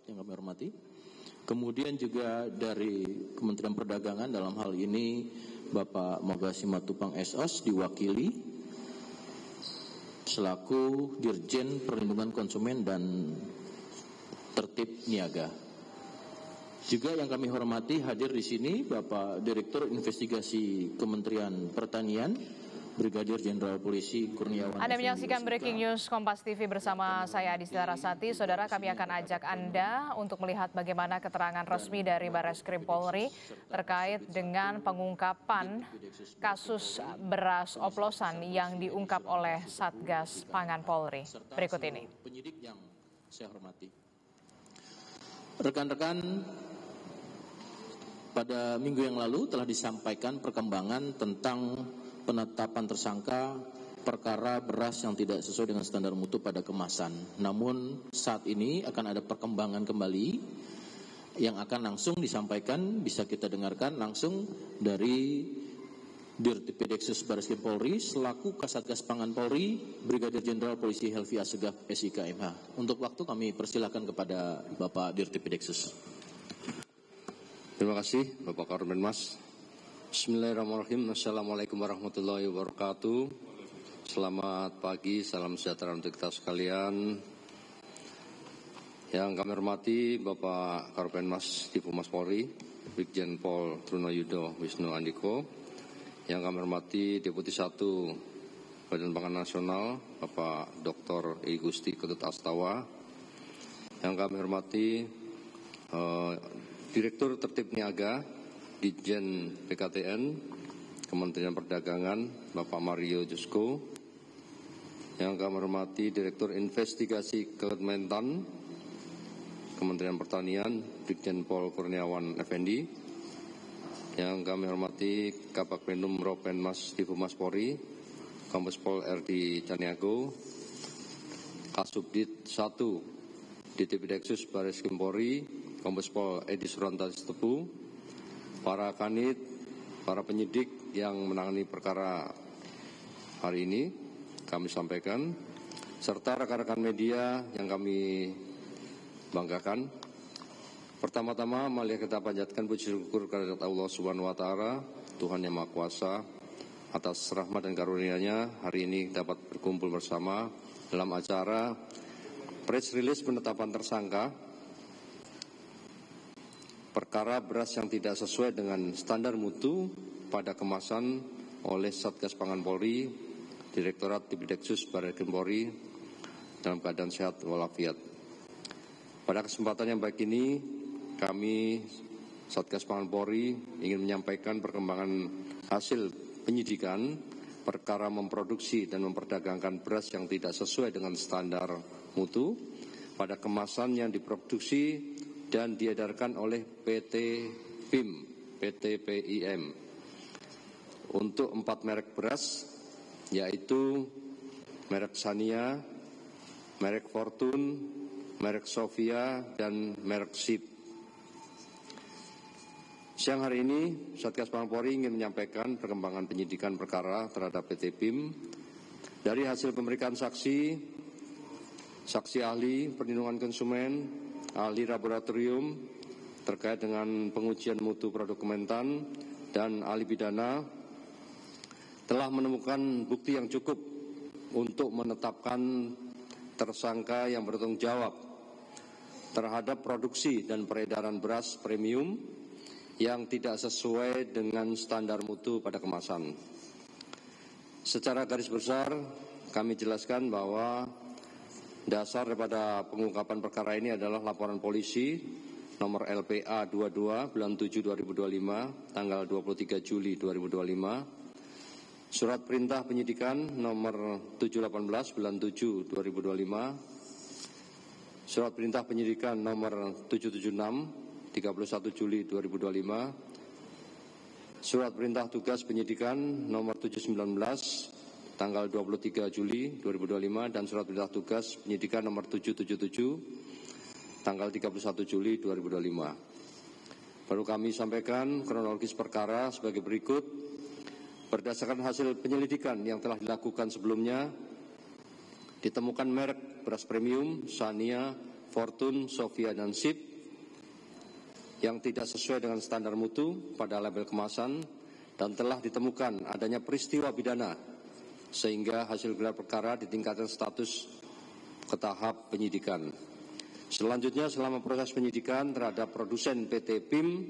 yang kami hormati. Kemudian juga dari Kementerian Perdagangan dalam hal ini Bapak Moga Simatupang SOS diwakili selaku Dirjen Perlindungan Konsumen dan Tertib Niaga. Juga yang kami hormati hadir di sini Bapak Direktur Investigasi Kementerian Pertanian Brigadir Jenderal Polisi Kurniawan. Anda menyaksikan Breaking News Kompas TV bersama saya Adisla Rasati. Saudara, kami akan ajak Anda untuk melihat bagaimana keterangan resmi dari Barreskrim Polri terkait dengan pengungkapan kasus beras oplosan yang diungkap oleh Satgas Pangan Polri. Berikut ini. Penyidik yang saya hormati. Rekan-rekan, pada minggu yang lalu telah disampaikan perkembangan tentang penetapan tersangka perkara beras yang tidak sesuai dengan standar mutu pada kemasan. Namun saat ini akan ada perkembangan kembali yang akan langsung disampaikan, bisa kita dengarkan langsung dari Dirtipideksus Barreskrim Polri selaku Kasatgas Pangan Polri Brigadir Jenderal Polisi Helvi Assegaf SIK MH. Untuk waktu kami persilakan kepada Bapak Dirtipideksus. Terima kasih Bapak Karopenmas. Bismillahirrahmanirrahim. Assalamualaikum warahmatullahi wabarakatuh. Selamat pagi, salam sejahtera untuk kita sekalian. Yang kami hormati Bapak Karopenmas Divhumas Polri, Brigjen Pol Trunoyudo Wisnu Andiko. Yang kami hormati Deputi 1 Badan Pangan Nasional, Bapak Dr. I Gusti Ketut Astawa. Yang kami hormati Direktur Tertib Niaga, Ditjen PKTN, Kementerian Perdagangan, Bapak Mario Jusko. Yang kami hormati Direktur Investigasi Kementan, Kementerian Pertanian, Brigjen Pol Kurniawan Effendi. Yang kami hormati Kabak Penum Ropenmas Divhumas Polri, Kombes Pol RD Caniago, Kasubdit 1 Ditipideksus Barreskrim Polri, Kombes Pol Edi Surantas Tepu, para kanit, para penyidik yang menangani perkara hari ini kami sampaikan, serta rekan-rekan media yang kami banggakan. Pertama-tama, mari kita panjatkan puji syukur kehadirat Allah Subhanahu wa Ta'ala, Tuhan yang Maha Kuasa, atas rahmat dan karunia-Nya hari ini dapat berkumpul bersama dalam acara press release penetapan tersangka perkara beras yang tidak sesuai dengan standar mutu pada kemasan oleh Satgas Pangan Polri, Direktorat Tipideksus Barreskrim Polri dalam keadaan sehat walafiat. Pada kesempatan yang baik ini, kami Satgas Pangan Polri ingin menyampaikan perkembangan hasil penyidikan perkara memproduksi dan memperdagangkan beras yang tidak sesuai dengan standar mutu pada kemasan yang diproduksi dan diedarkan oleh PT PIM, PT PIM untuk 4 merek beras, yaitu merek Sania, merek Fortune, merek Sofia, dan merek SIP. Siang hari ini, Satgas Pangan Polri ingin menyampaikan perkembangan penyidikan perkara terhadap PT PIM dari hasil pemeriksaan saksi ahli perlindungan konsumen, ahli laboratorium terkait dengan pengujian mutu produk Kementan, dan ahli pidana telah menemukan bukti yang cukup untuk menetapkan tersangka yang bertanggung jawab terhadap produksi dan peredaran beras premium yang tidak sesuai dengan standar mutu pada kemasan. Secara garis besar, kami jelaskan bahwa dasar daripada pengungkapan perkara ini adalah laporan polisi nomor LPA 22 bulan 7 2025 tanggal 23 Juli 2025, surat perintah penyidikan nomor 718 bulan 7 2025, surat perintah penyidikan nomor 776 31 Juli 2025, surat perintah tugas penyidikan nomor 719 tanggal 23 Juli 2025 dan surat perintah tugas penyidikan nomor 777 tanggal 31 Juli 2025. Perlu kami sampaikan kronologis perkara sebagai berikut. Berdasarkan hasil penyelidikan yang telah dilakukan sebelumnya, ditemukan merek beras premium Sania, Fortune, Sofia, dan SIP yang tidak sesuai dengan standar mutu pada label kemasan dan telah ditemukan adanya peristiwa pidana sehingga hasil gelar perkara ditingkatkan status ke tahap penyidikan. Selanjutnya, selama proses penyidikan terhadap produsen PT PIM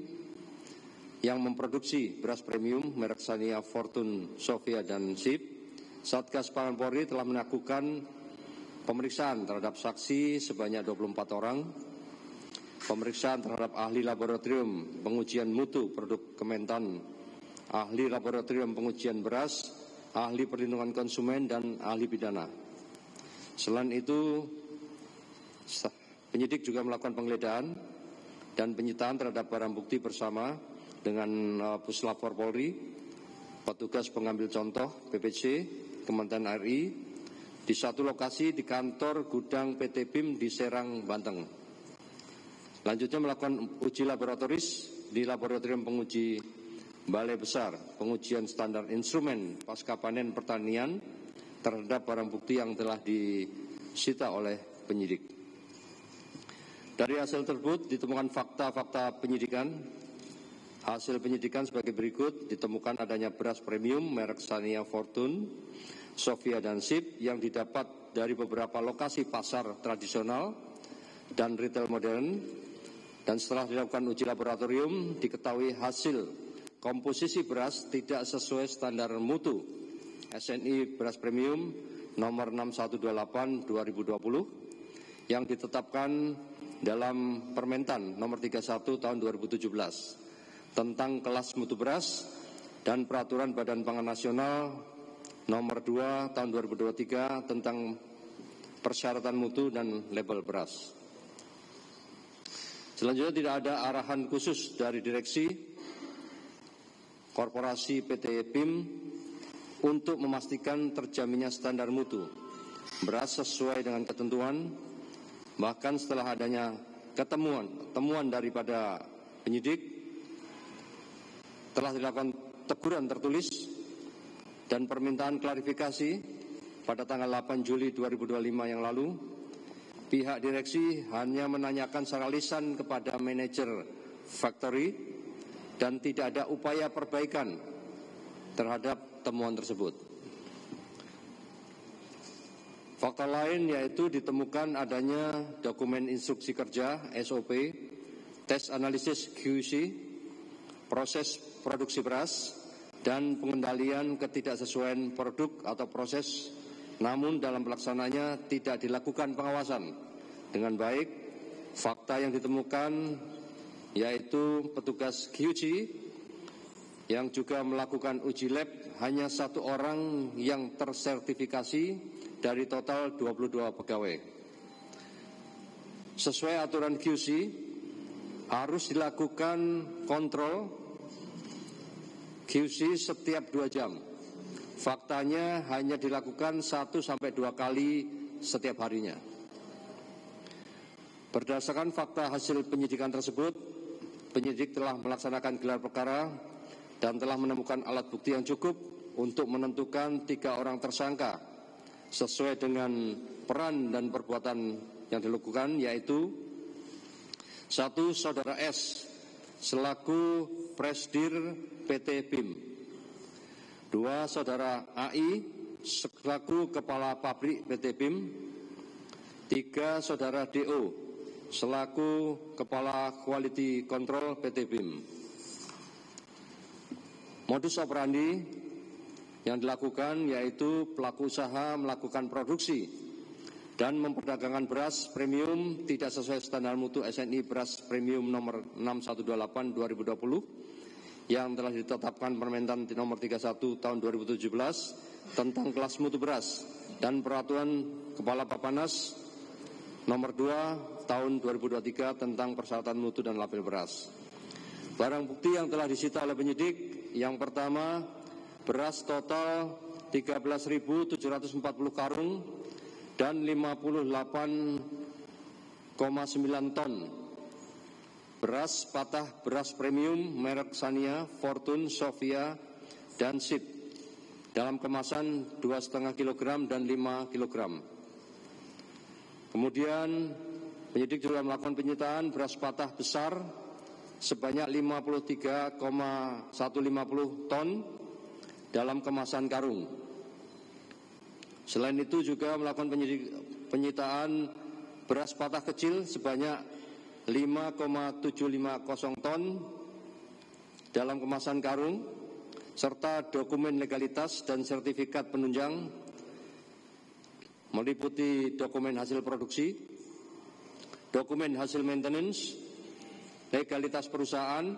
yang memproduksi beras premium merek Sania, Fortune, Sofia, dan SIP, Satgas Pangan Polri telah melakukan pemeriksaan terhadap saksi sebanyak 24 orang, pemeriksaan terhadap ahli laboratorium pengujian mutu produk Kementan, ahli laboratorium pengujian beras, ahli perlindungan konsumen, dan ahli pidana. Selain itu, penyidik juga melakukan penggeledahan dan penyitaan terhadap barang bukti bersama dengan Puslapor Polri, petugas pengambil contoh PPC, Kementerian RI, di satu lokasi di kantor gudang PT PIM di Serang, Banten. Selanjutnya melakukan uji laboratoris di laboratorium penguji Balai Besar pengujian standar instrumen pasca panen pertanian terhadap barang bukti yang telah disita oleh penyidik. Dari hasil tersebut ditemukan fakta-fakta penyidikan. Hasil penyidikan sebagai berikut: ditemukan adanya beras premium merek Sania, Fortune, Sofia, dan SIP yang didapat dari beberapa lokasi pasar tradisional dan retail modern, dan setelah dilakukan uji laboratorium diketahui hasil komposisi beras tidak sesuai standar mutu SNI beras premium nomor 6128/2020 yang ditetapkan dalam Permentan nomor 31 tahun 2017 tentang kelas mutu beras dan Peraturan Badan Pangan Nasional nomor 2 tahun 2023 tentang persyaratan mutu dan label beras. Selanjutnya, tidak ada arahan khusus dari direksi korporasi PT PIM untuk memastikan terjaminnya standar mutu beras sesuai dengan ketentuan. Bahkan setelah adanya temuan daripada penyidik, telah dilakukan teguran tertulis dan permintaan klarifikasi pada tanggal 8 Juli 2025 yang lalu. Pihak direksi hanya menanyakan secara lisan kepada manajer factory dan tidak ada upaya perbaikan terhadap temuan tersebut. Fakta lain yaitu ditemukan adanya dokumen instruksi kerja SOP, tes analisis QC, proses produksi beras, dan pengendalian ketidaksesuaian produk atau proses, namun dalam pelaksananya tidak dilakukan pengawasan dengan baik. Fakta yang ditemukan yaitu petugas QC yang juga melakukan uji lab hanya 1 orang yang tersertifikasi dari total 22 pegawai. Sesuai aturan QC, harus dilakukan kontrol QC setiap 2 jam. Faktanya hanya dilakukan 1-2 kali setiap harinya. Berdasarkan fakta hasil penyidikan tersebut, penyidik telah melaksanakan gelar perkara dan telah menemukan alat bukti yang cukup untuk menentukan 3 orang tersangka sesuai dengan peran dan perbuatan yang dilakukan, yaitu 1. Saudara S selaku Presdir PT PIM, 2. Saudara AI selaku Kepala Pabrik PT PIM, 3. Saudara DO selaku Kepala Quality Control PT PIM. Modus operandi yang dilakukan yaitu pelaku usaha melakukan produksi dan memperdagangkan beras premium tidak sesuai standar mutu SNI beras premium nomor 6128/2020 yang telah ditetapkan Permentan nomor 31 tahun 2017 tentang kelas mutu beras dan Peraturan Kepala Bappenas nomor 2 tahun 2023 tentang persyaratan mutu dan label beras. Barang bukti yang telah disita oleh penyidik, yang pertama, beras total 13.740 karung dan 58,9 ton. Beras patah beras premium merek Sania, Fortune, Sofia, dan SIP dalam kemasan 2,5 kg dan 5 kg. Kemudian Penyidik juga melakukan penyitaan beras patah besar sebanyak 53,150 ton dalam kemasan karung. Selain itu juga melakukan penyitaan beras patah kecil sebanyak 5,750 ton dalam kemasan karung, serta dokumen legalitas dan sertifikat penunjang meliputi dokumen hasil produksi, dokumen hasil maintenance, legalitas perusahaan,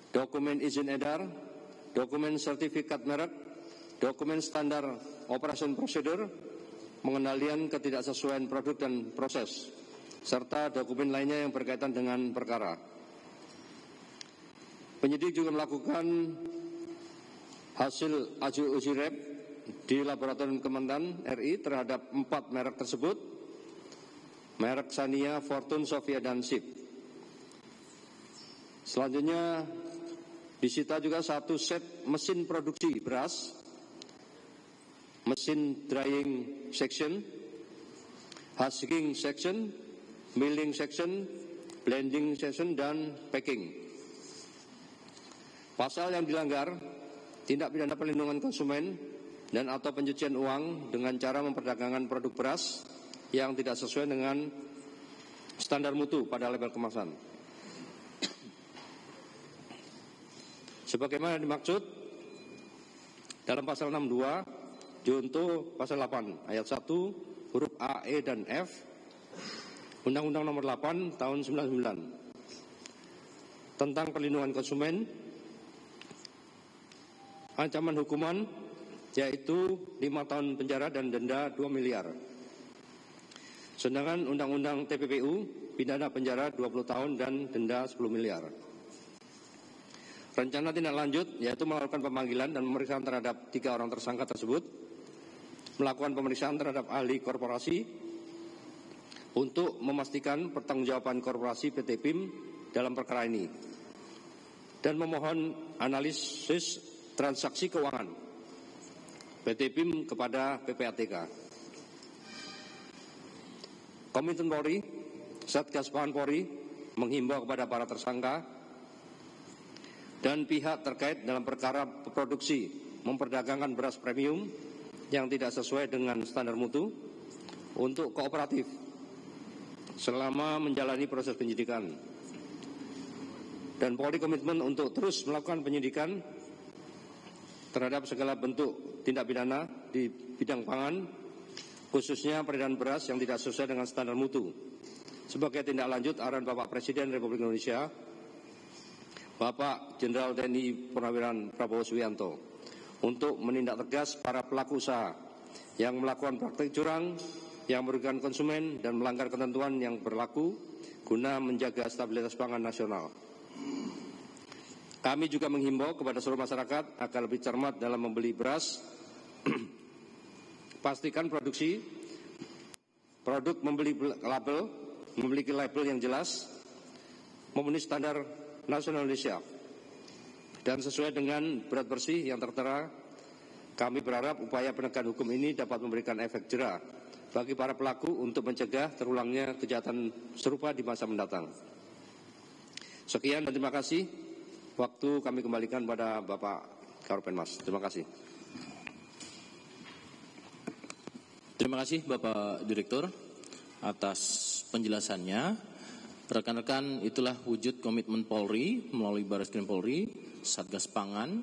dokumen izin edar, dokumen sertifikat merek, dokumen standar operation procedure, pengendalian ketidaksesuaian produk dan proses, serta dokumen lainnya yang berkaitan dengan perkara. Penyidik juga melakukan hasil uji lab di Laboratorium Kementan RI terhadap 4 merek tersebut, merek Sania, Fortune, Sofia, dan SIP. Selanjutnya disita juga 1 set mesin produksi beras, mesin drying section, husking section, milling section, blending section, dan packing. Pasal yang dilanggar, tindak pidana perlindungan konsumen dan atau pencucian uang dengan cara memperdagangkan produk beras yang tidak sesuai dengan standar mutu pada label kemasan. Sebagaimana dimaksud dalam pasal 62 junto pasal 8 ayat 1 huruf A, E, dan F Undang-Undang Nomor 8 Tahun 99 tentang perlindungan konsumen, ancaman hukuman yaitu 5 tahun penjara dan denda 2 miliar. Sedangkan Undang-Undang TPPU pidana penjara 20 tahun dan denda 10 miliar. Rencana tindak lanjut yaitu melakukan pemanggilan dan pemeriksaan terhadap 3 orang tersangka tersebut, melakukan pemeriksaan terhadap ahli korporasi untuk memastikan pertanggungjawaban korporasi PT PIM dalam perkara ini, dan memohon analisis transaksi keuangan PT PIM kepada PPATK. Komitmen Polri, Satgas Pangan Polri menghimbau kepada para tersangka dan pihak terkait dalam perkara produksi memperdagangkan beras premium yang tidak sesuai dengan standar mutu untuk kooperatif selama menjalani proses penyidikan. Dan Polri komitmen untuk terus melakukan penyidikan terhadap segala bentuk tindak pidana di bidang pangan, khususnya peredaran beras yang tidak sesuai dengan standar mutu. Sebagai tindak lanjut arahan Bapak Presiden Republik Indonesia, Bapak Jenderal TNI Purnawirawan Prabowo Subianto, untuk menindak tegas para pelaku usaha yang melakukan praktik curang yang merugikan konsumen dan melanggar ketentuan yang berlaku guna menjaga stabilitas pangan nasional. Kami juga menghimbau kepada seluruh masyarakat agar lebih cermat dalam membeli beras. Pastikan produksi produk memiliki label yang jelas, memenuhi standar nasional Indonesia, dan sesuai dengan berat bersih yang tertera. Kami berharap upaya penegakan hukum ini dapat memberikan efek jera bagi para pelaku untuk mencegah terulangnya kejahatan serupa di masa mendatang. Sekian dan terima kasih. Waktu kami kembalikan pada Bapak Karopenmas. Terima kasih. Terima kasih Bapak Direktur atas penjelasannya. Rekan-rekan, itulah wujud komitmen Polri melalui Barreskrim Polri, Satgas Pangan,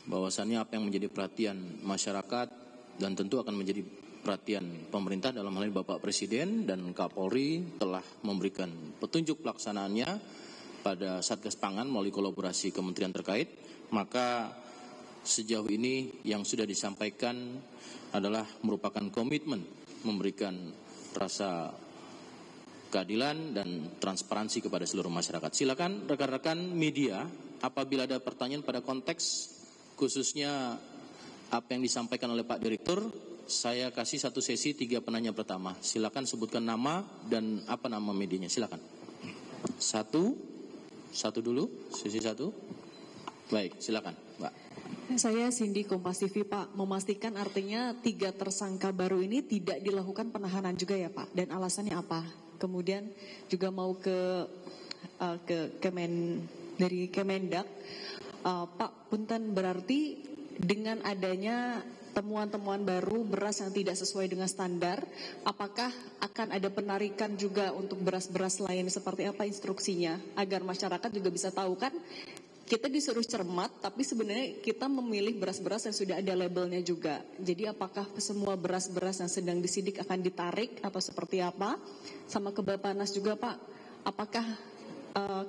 bahwasannya apa yang menjadi perhatian masyarakat dan tentu akan menjadi perhatian pemerintah dalam hal ini Bapak Presiden dan Kapolri telah memberikan petunjuk pelaksanaannya pada Satgas Pangan melalui kolaborasi kementerian terkait. Maka sejauh ini yang sudah disampaikan adalah merupakan komitmen memberikan rasa keadilan dan transparansi kepada seluruh masyarakat. Silakan rekan-rekan media, apabila ada pertanyaan pada konteks khususnya apa yang disampaikan oleh Pak Direktur, saya kasih 1 sesi 3 penanya pertama. Silakan sebutkan nama dan apa nama medianya. Silakan. Satu dulu, sesi 1. Baik, silakan, Mbak. Saya Cindy, Kompas TV, Pak. Memastikan artinya 3 tersangka baru ini tidak dilakukan penahanan juga ya, Pak? Dan alasannya apa? Kemudian juga mau ke dari Kemendak, Pak Punten, berarti dengan adanya temuan-temuan baru beras yang tidak sesuai dengan standar, apakah akan ada penarikan juga untuk beras-beras lain? Seperti apa instruksinya agar masyarakat juga bisa tahu? Kan kita disuruh cermat, tapi sebenarnya kita memilih beras-beras yang sudah ada labelnya juga. Jadi apakah semua beras-beras yang sedang disidik akan ditarik atau seperti apa? Sama ke Bappenas juga, Pak, apakah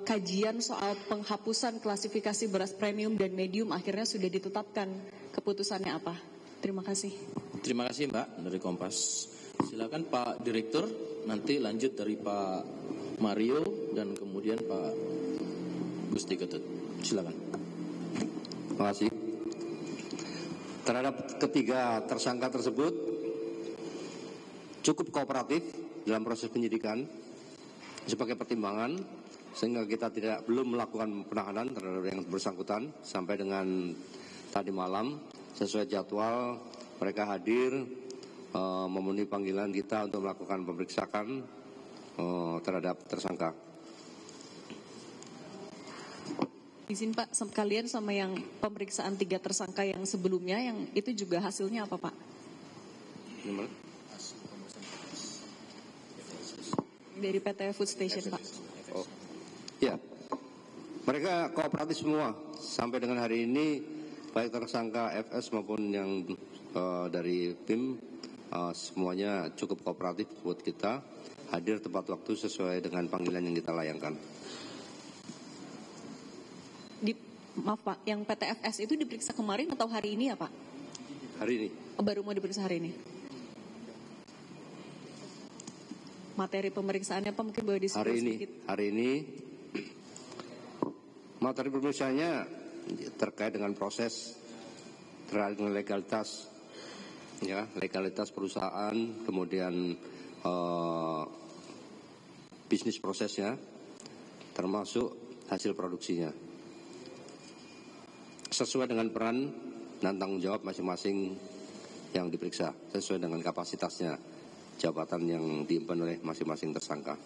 kajian soal penghapusan klasifikasi beras premium dan medium akhirnya sudah ditetapkan? Keputusannya apa? Terima kasih. Terima kasih Mbak dari Kompas. Silakan Pak Direktur, nanti lanjut dari Pak Mario dan kemudian Pak Gusti Ketut. Silakan. Terima kasih. Terhadap ketiga tersangka tersebut cukup kooperatif dalam proses penyidikan sebagai pertimbangan, sehingga kita belum melakukan penahanan terhadap yang bersangkutan sampai dengan tadi malam. Sesuai jadwal mereka hadir memenuhi panggilan kita untuk melakukan pemeriksaan terhadap tersangka. Izin Pak, sekalian sama yang pemeriksaan 3 tersangka yang sebelumnya, yang itu juga hasilnya apa Pak? Gimana? Dari PT Food Station Pak. Oh, ya, mereka kooperatif semua sampai dengan hari ini. Baik tersangka FS maupun yang dari PIM semuanya cukup kooperatif buat kita, hadir tepat waktu sesuai dengan panggilan yang kita layangkan. Maaf Pak, yang PTFS itu diperiksa kemarin atau hari ini ya Pak? Hari ini. Baru mau diperiksa hari ini. Materi pemeriksaannya Pak mungkin boleh disebut sedikit. Hari ini materi pemeriksaannya terkait dengan proses, terkait dengan legalitas, ya, legalitas perusahaan, kemudian bisnis prosesnya, termasuk hasil produksinya, sesuai dengan peran dan tanggung jawab masing-masing yang diperiksa, sesuai dengan kapasitasnya, jabatan yang diemban oleh masing-masing tersangka.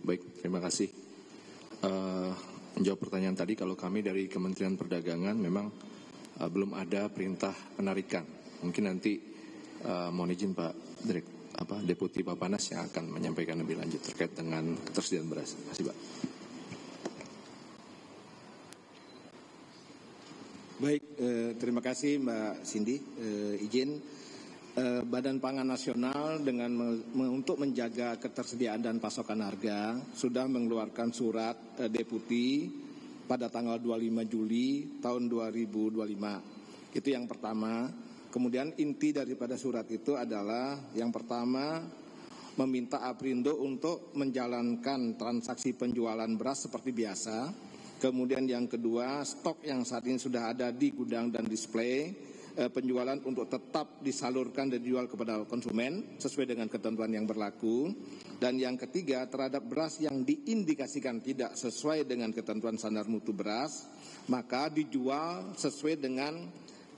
Baik, terima kasih. Menjawab pertanyaan tadi, kalau kami dari Kementerian Perdagangan memang belum ada perintah penarikan. Mungkin nanti mohon izin Pak Deputi Bappenas yang akan menyampaikan lebih lanjut terkait dengan ketersediaan beras. Terima kasih Pak. Baik, terima kasih Mbak Cindy. Izin Badan Pangan Nasional untuk menjaga ketersediaan dan pasokan harga sudah mengeluarkan surat deputi pada tanggal 25 Juli tahun 2025. Itu yang pertama. Kemudian inti daripada surat itu adalah yang pertama meminta Aprindo untuk menjalankan transaksi penjualan beras seperti biasa. Kemudian yang kedua, stok yang saat ini sudah ada di gudang dan display penjualan untuk tetap disalurkan dan dijual kepada konsumen sesuai dengan ketentuan yang berlaku. Dan yang ketiga, terhadap beras yang diindikasikan tidak sesuai dengan ketentuan standar mutu beras, maka dijual sesuai dengan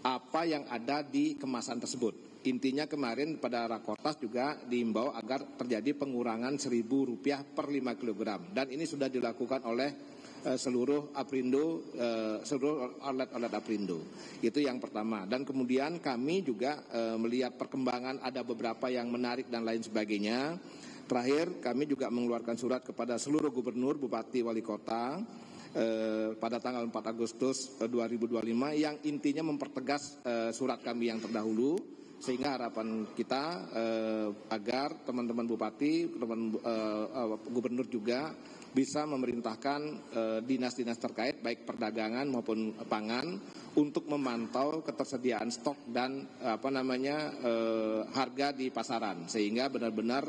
apa yang ada di kemasan tersebut. Intinya kemarin pada Rakortas juga diimbau agar terjadi pengurangan Rp1.000 per 5 kg. Dan ini sudah dilakukan oleh seluruh Aprindo, seluruh outlet Aprindo. Itu yang pertama. Dan kemudian kami juga melihat perkembangan ada beberapa yang menarik dan lain sebagainya. Terakhir kami juga mengeluarkan surat kepada seluruh gubernur, bupati, wali kota pada tanggal 4 Agustus 2025 yang intinya mempertegas surat kami yang terdahulu, sehingga harapan kita agar teman-teman bupati, gubernur juga bisa memerintahkan dinas-dinas terkait baik perdagangan maupun pangan untuk memantau ketersediaan stok dan harga di pasaran, sehingga benar-benar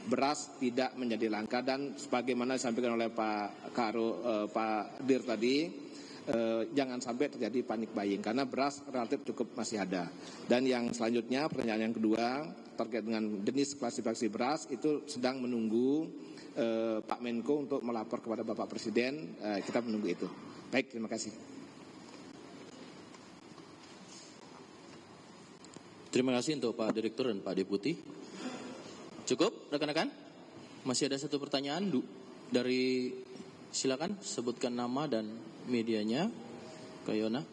beras tidak menjadi langka. Dan sebagaimana disampaikan oleh Pak Dir tadi, jangan sampai terjadi panik buying karena beras relatif cukup masih ada. Dan yang selanjutnya, pertanyaan yang kedua terkait dengan jenis klasifikasi beras, itu sedang menunggu Pak Menko untuk melapor kepada Bapak Presiden. Kita menunggu itu. Baik, terima kasih. Terima kasih untuk Pak Direktur dan Pak Deputi. Cukup, rekan-rekan? Masih ada satu pertanyaan dari, silakan sebutkan nama dan medianya, Kak Yona.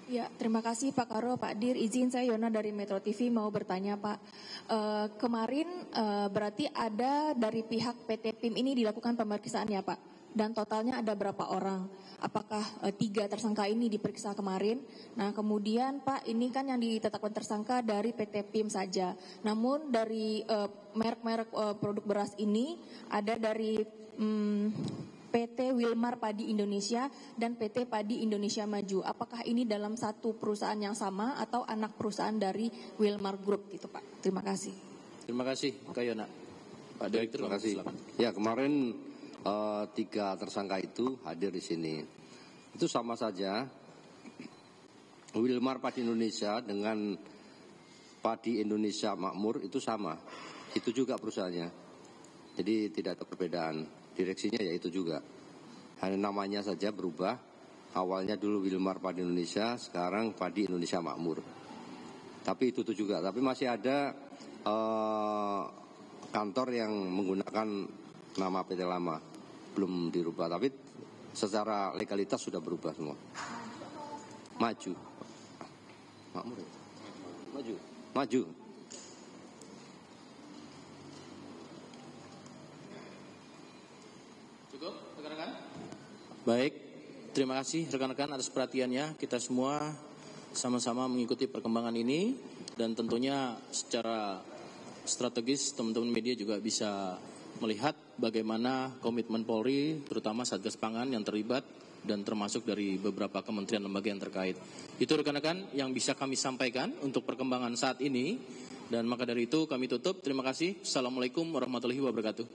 Ya, terima kasih Pak Karo, Pak Dir. Izin saya Yona dari Metro TV mau bertanya Pak. Kemarin berarti ada dari pihak PT PIM ini dilakukan pemeriksaan ya Pak? Dan totalnya ada berapa orang? Apakah 3 tersangka ini diperiksa kemarin? Nah kemudian Pak, ini kan yang ditetapkan tersangka dari PT PIM saja. Namun dari merek-merek produk beras ini ada dari PT Wilmar Padi Indonesia dan PT Padi Indonesia Maju. Apakah ini dalam satu perusahaan yang sama atau anak perusahaan dari Wilmar Group gitu Pak? Terima kasih. Terima kasih, Kak Yona. Pak Direktur, terima kasih. Silakan. Ya, kemarin 3 tersangka itu hadir di sini. Itu sama saja Wilmar Padi Indonesia dengan Padi Indonesia Makmur itu sama. Itu juga perusahaannya. Jadi tidak ada perbedaan. Direksinya ya itu juga. Hanya namanya saja berubah. Awalnya dulu Wilmar Padi Indonesia, sekarang Padi Indonesia Makmur. Tapi itu juga. Tapi masih ada kantor yang menggunakan nama PT lama, belum dirubah, tapi secara legalitas sudah berubah semua. Maju. Makmur. Maju. Maju. Cukup, rekan-rekan? Baik, terima kasih rekan-rekan atas perhatiannya. Kita semua sama-sama mengikuti perkembangan ini dan tentunya secara strategis teman-teman media juga bisa melihat bagaimana komitmen Polri, terutama Satgas Pangan yang terlibat dan termasuk dari beberapa kementerian lembaga yang terkait. Itu rekan-rekan yang bisa kami sampaikan untuk perkembangan saat ini. Dan maka dari itu kami tutup. Terima kasih. Assalamualaikum warahmatullahi wabarakatuh.